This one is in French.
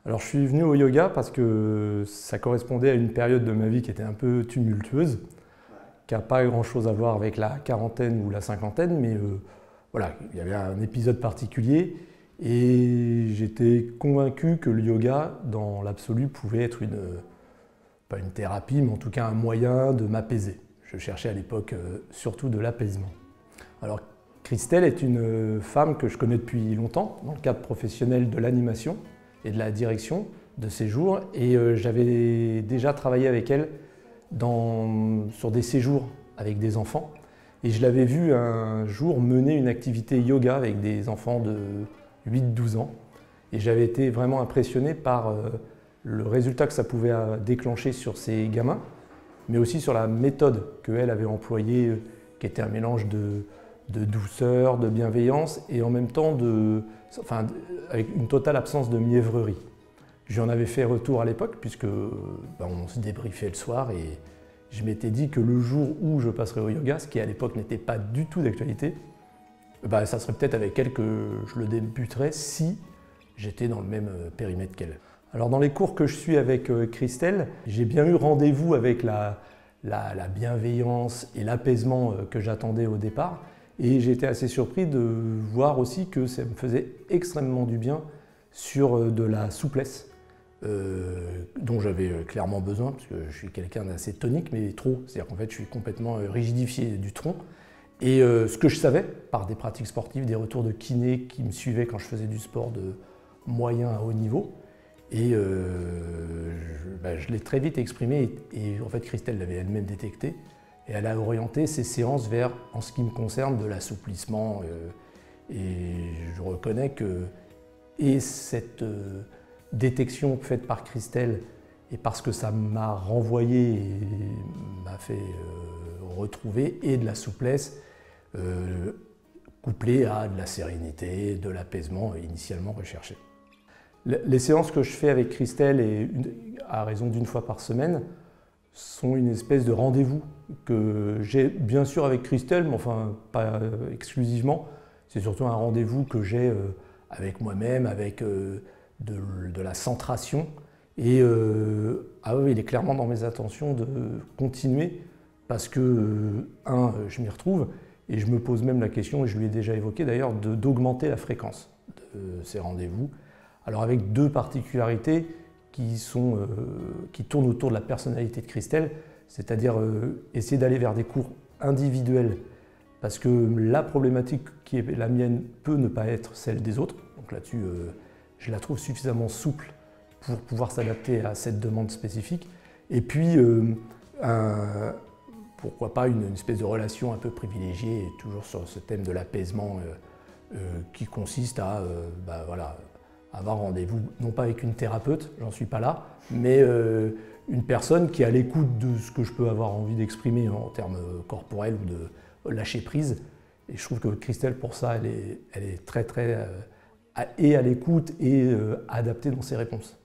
Alors je suis venu au yoga parce que ça correspondait à une période de ma vie qui était un peu tumultueuse, qui n'a pas grand-chose à voir avec la quarantaine ou la cinquantaine, mais voilà, il y avait un épisode particulier et j'étais convaincu que le yoga, dans l'absolu, pouvait être pas une thérapie, mais en tout cas un moyen de m'apaiser. Je cherchais à l'époque surtout de l'apaisement. Alors Christelle est une femme que je connais depuis longtemps, dans le cadre professionnel de l'animation et de la direction de séjours, et j'avais déjà travaillé avec elle sur des séjours avec des enfants, et je l'avais vue un jour mener une activité yoga avec des enfants de 8-12 ans, et j'avais été vraiment impressionné par le résultat que ça pouvait déclencher sur ces gamins, mais aussi sur la méthode qu'elle avait employée, qui était un mélange de douceur, de bienveillance et en même temps avec une totale absence de mièvrerie. J'en avais fait retour à l'époque puisque on se débriefait le soir et je m'étais dit que le jour où je passerais au yoga, ce qui à l'époque n'était pas du tout d'actualité, ça serait peut-être avec elle que je le débuterais si j'étais dans le même périmètre qu'elle. Alors dans les cours que je suis avec Christelle, j'ai bien eu rendez-vous avec la bienveillance et l'apaisement que j'attendais au départ. Et j'ai été assez surpris de voir aussi que ça me faisait extrêmement du bien sur de la souplesse, dont j'avais clairement besoin, parce que je suis quelqu'un d'assez tonique, mais trop. C'est-à-dire qu'en fait, je suis complètement rigidifié du tronc. Et ce que je savais, par des pratiques sportives, des retours de kiné qui me suivaient quand je faisais du sport de moyen à haut niveau, et je l'ai très vite exprimé, et en fait, Christelle l'avait elle-même détecté. Et elle a orienté ses séances vers, en ce qui me concerne, de l'assouplissement. Et je reconnais que cette détection faite par Christelle, et parce que ça m'a renvoyé et m'a fait retrouver, et de la souplesse, couplée à de la sérénité, de l'apaisement initialement recherché. Les séances que je fais avec Christelle, à raison d'une fois par semaine, sont une espèce de rendez-vous que j'ai bien sûr avec Christelle, mais enfin pas exclusivement. C'est surtout un rendez-vous que j'ai avec moi-même, avec de la centration. Et oui, il est clairement dans mes intentions de continuer parce que, je m'y retrouve et je me pose même la question, et je lui ai déjà évoqué d'ailleurs, d'augmenter la fréquence de ces rendez-vous. Alors avec deux particularités qui tournent autour de la personnalité de Christelle, c'est-à-dire essayer d'aller vers des cours individuels, parce que la problématique qui est la mienne peut ne pas être celle des autres. Donc là-dessus, je la trouve suffisamment souple pour pouvoir s'adapter à cette demande spécifique. Et puis, pourquoi pas une espèce de relation un peu privilégiée, toujours sur ce thème de l'apaisement qui consiste à avoir rendez-vous, non pas avec une thérapeute, j'en suis pas là, mais une personne qui est à l'écoute de ce que je peux avoir envie d'exprimer en termes corporels ou de lâcher prise. Et je trouve que Christelle, pour ça, elle est très à l'écoute et adaptée dans ses réponses.